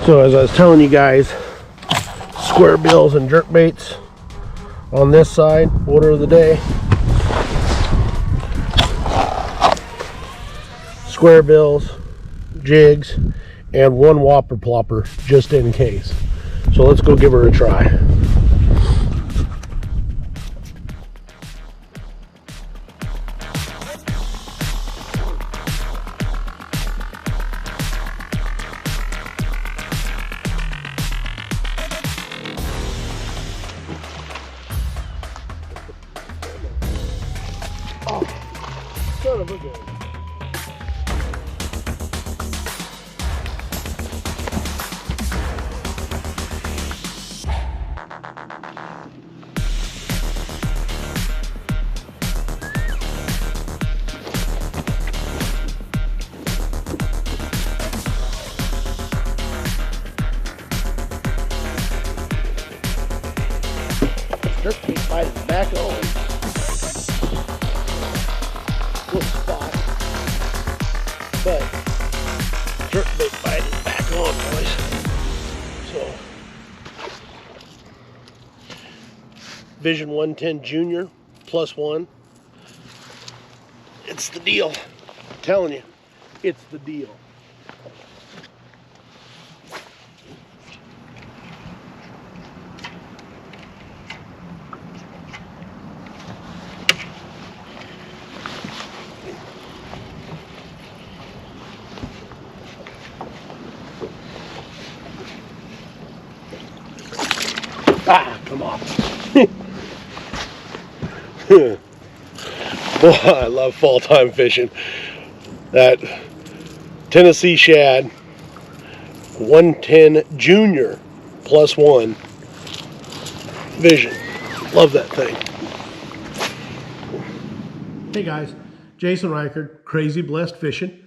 So as I was telling you guys, square bills and jerk baits on this side, order of the day. Square bills, jigs, and one whopper plopper just in case. So let's go give her a try. Oh, son of a gun. Jerkbait bite is back on. Little spot. But jerkbait bite is back on, boys. So Vision 110 Junior +1. It's the deal. I'm telling you, it's the deal. Ah, come on. Boy, I love fall time fishing. That Tennessee Shad 110 Junior +1 Vision. Love that thing. Hey guys, Jason Reichert, Crazy Blessed Fishing.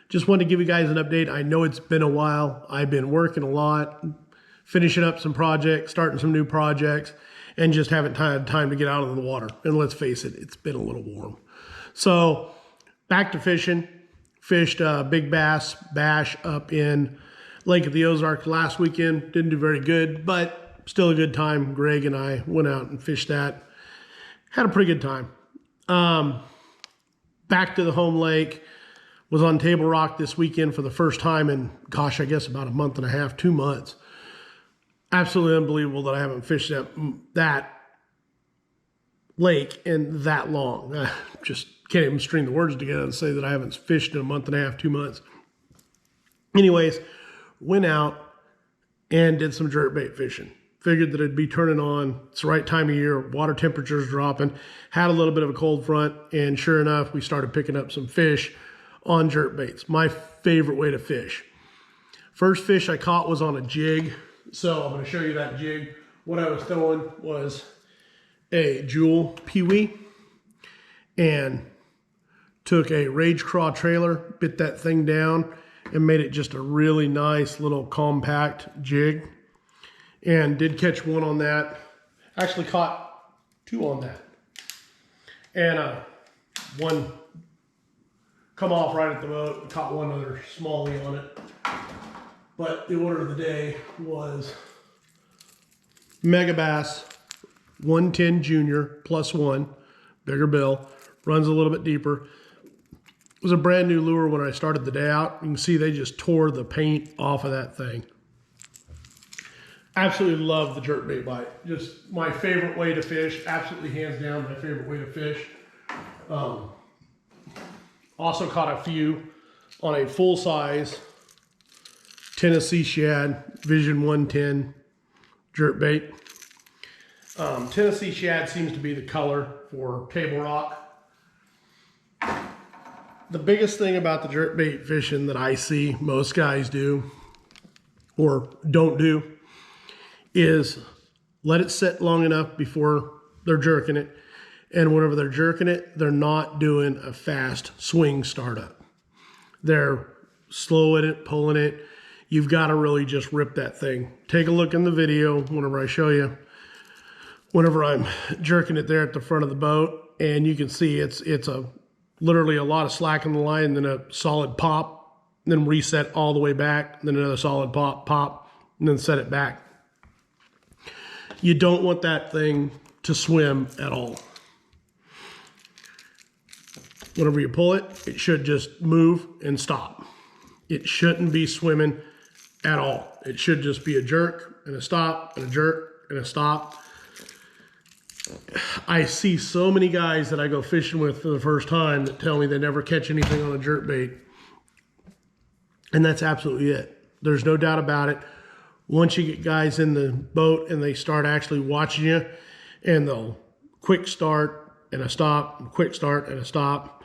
Just wanted to give you guys an update. I know it's been a while. I've been working a lot, finishing up some projects, starting some new projects, and just haven't had time to get out of the water. And let's face it, it's been a little warm. So back to fishing. Fished big bass bash up in Lake of the Ozarks last weekend. Didn't do very good, but still a good time. Greg and I went out and fished that. Had a pretty good time. Back to the home lake. Was on Table Rock this weekend for the first time in, gosh, I guess about a month and a half, 2 months. Absolutely unbelievable that I haven't fished that lake in that long. I just can't even string the words together and say that I haven't fished in a month and a half, 2 months. Anyways, went out and did some jerkbait fishing. Figured that it'd be turning on. It's the right time of year. Water temperature's dropping. Had a little bit of a cold front, and sure enough, we started picking up some fish on jerkbaits. My favorite way to fish. First fish I caught was on a jig. So I'm going to show you that jig. What I was throwing was a Jewel Pee-wee and took a Rage Craw trailer, bit that thing down, and made it just a really nice little compact jig. And did catch one on that. Actually caught two on that. And one come off right at the boat. Caught one other smallie on it. But the order of the day was Megabass 110 Junior +1, bigger bill, runs a little bit deeper. It was a brand new lure when I started the day out. You can see they just tore the paint off of that thing. Absolutely love the jerkbait bite. Just my favorite way to fish. Absolutely hands down my favorite way to fish. Also caught a few on a full size Tennessee Shad Vision 110 jerkbait. Tennessee Shad seems to be the color for Table Rock. The biggest thing about the jerkbait fishing that I see most guys do or don't do is let it sit long enough before they're jerking it. And whenever they're jerking it, they're not doing a fast swing startup. They're slowing it, pulling it. You've got to really just rip that thing. Take a look in the video whenever I show you. Whenever I'm jerking it there at the front of the boat, and you can see it's literally a lot of slack in the line and then a solid pop then reset all the way back, then another solid pop, and then set it back. You don't want that thing to swim at all. Whenever you pull it, it should just move and stop. It shouldn't be swimming at all. It should just be a jerk and a stop and a jerk and a stop. I see so many guys that I go fishing with for the first time that tell me they never catch anything on a jerk bait. And that's absolutely it. There's no doubt about it. Once you get guys in the boat and they start actually watching you, and they'll quick start and a stop, quick start and a stop,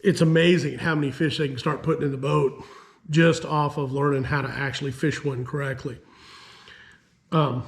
it's amazing how many fish they can start putting in the boat just off of learning how to actually fish one correctly. I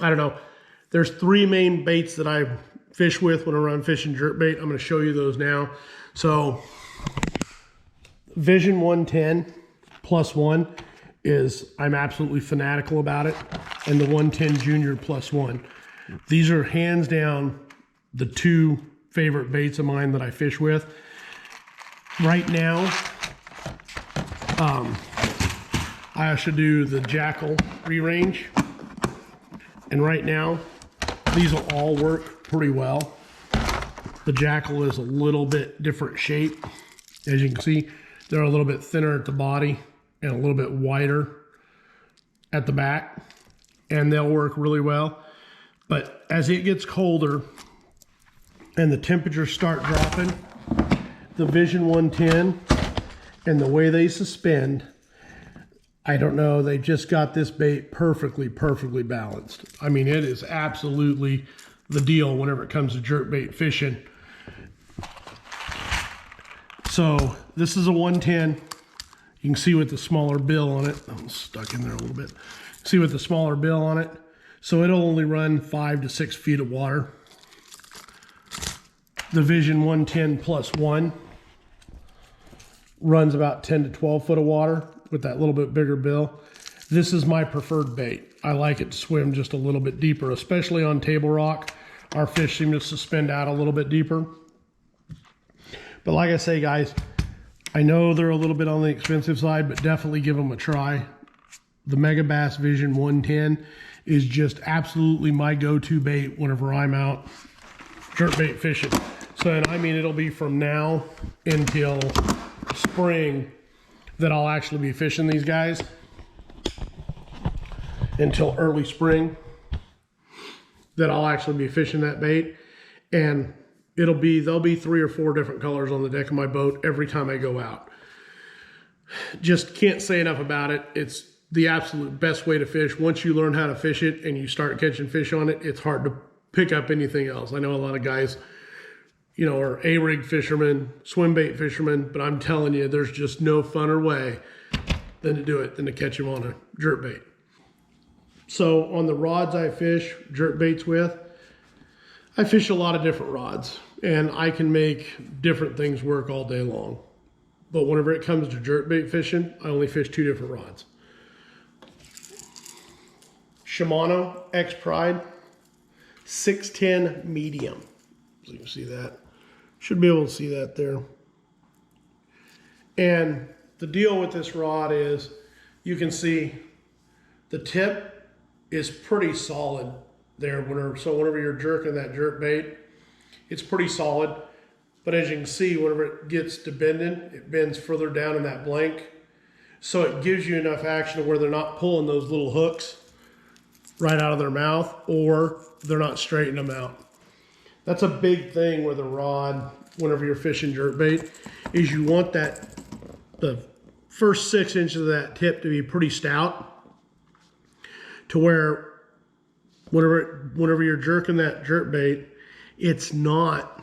don't know. There's 3 main baits that I fish with whenever I'm fishing jerkbait. I'm going to show you those now. So Vision 110 +1 is, I'm absolutely fanatical about it. And the 110 Junior +1. These are hands down the 2 favorite baits of mine that I fish with. Right now, I should do the Jackall Re-Range. And right now, these will all work pretty well. The Jackall is a little bit different shape. As you can see, they're a little bit thinner at the body and a little bit wider at the back. And they'll work really well. But as it gets colder and the temperatures start dropping, the Vision 110 and the way they suspend, I don't know, they just got this bait perfectly balanced. I mean, it is absolutely the deal whenever it comes to jerkbait fishing. So this is a 110. You can see with the smaller bill on it. I'm stuck in there a little bit. See with the smaller bill on it. So it'll only run 5 to 6 feet of water. The Vision 110 +1 runs about 10 to 12 foot of water with that little bit bigger bill. This is my preferred bait. I like it to swim just a little bit deeper, especially on table rock. Our fish seem to suspend out a little bit deeper. But like I say, guys, I know they're a little bit on the expensive side, but definitely give them a try. The Megabass Vision 110 is just absolutely my go-to bait whenever I'm out jerkbait fishing. So, and I mean, it'll be from now until spring that I'll actually be fishing these guys, until early spring that I'll actually be fishing that bait. And there'll be 3 or 4 different colors on the deck of my boat every time I go out. Just can't say enough about it. It's the absolute best way to fish. Once you learn how to fish it and you start catching fish on it, it's hard to pick up anything else. I know a lot of guys, you know, are A-rig fishermen, swim bait fishermen, but I'm telling you, there's just no funner way than to catch them on a jerkbait. So on the rods I fish jerkbaits with, I fish a lot of different rods, and I can make different things work all day long. But whenever it comes to jerkbait fishing, I only fish 2 different rods. Shimano X-Pride 610 medium. So you can see that. Should be able to see that there. And the deal with this rod is, you can see the tip is pretty solid there. Whenever you're jerking that jerk bait, it's pretty solid. But as you can see, whenever it gets to bending, it bends further down in that blank. So it gives you enough action to where they're not pulling those little hooks right out of their mouth, or they're not straightening them out. That's a big thing with a rod whenever you're fishing jerkbait, is you want the first 6 inches of that tip to be pretty stout, to where whenever you're jerking that jerkbait, it's not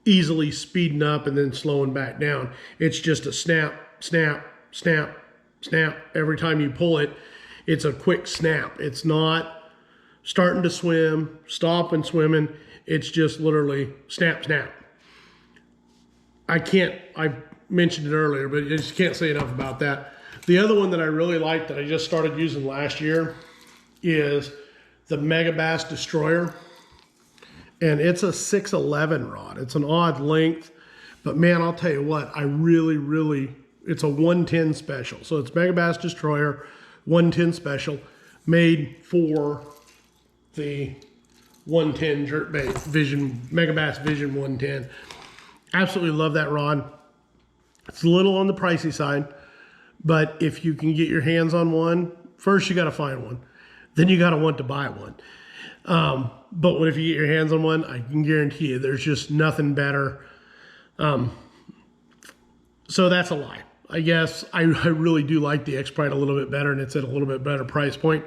easily speeding up and then slowing back down. It's just a snap, snap, snap, snap. Every time you pull it, it's a quick snap. It's not starting to swim, stopping swimming. It's just literally snap, snap. I mentioned it earlier, but I just can't say enough about that. The other one that I really like that I just started using last year is the Megabass Destroyer. And it's a 611 rod. It's an odd length, but man, I'll tell you what, I really, really It's a 110 special. So it's Megabass Destroyer 110 special, made for the 110 jerkbait Vision, Megabass Vision 110. Absolutely love that rod. It's a little on the pricey side, but if you can get your hands on one, first you got to find one, then you got to want to buy one. But if you get your hands on one, I can guarantee you there's just nothing better. So that's a lie. I guess I really do like the X-Prite a little bit better, and it's at a little bit better price point.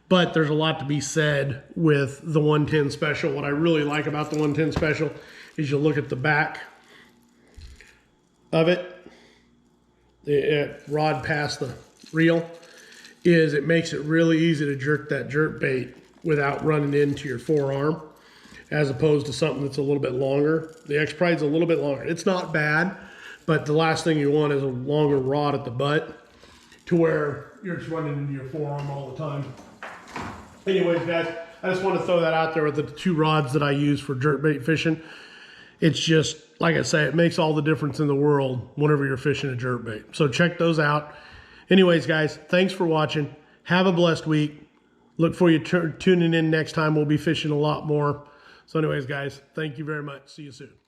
But there's a lot to be said with the 110 special. What I really like about the 110 special is you look at the back of it, the rod past the reel, is it makes it really easy to jerk that jerk bait without running into your forearm, as opposed to something that's a little bit longer. The X-Prite's a little bit longer. It's not bad, but the last thing you want is a longer rod at the butt to where you're just running into your forearm all the time. Anyways, guys, I just want to throw that out there with the two rods that I use for jerkbait fishing. It's just, like I say, it makes all the difference in the world whenever you're fishing a jerkbait. So check those out. Anyways, guys, thanks for watching. Have a blessed week. Look for you tuning in next time. We'll be fishing a lot more. So anyways, guys, thank you very much. See you soon.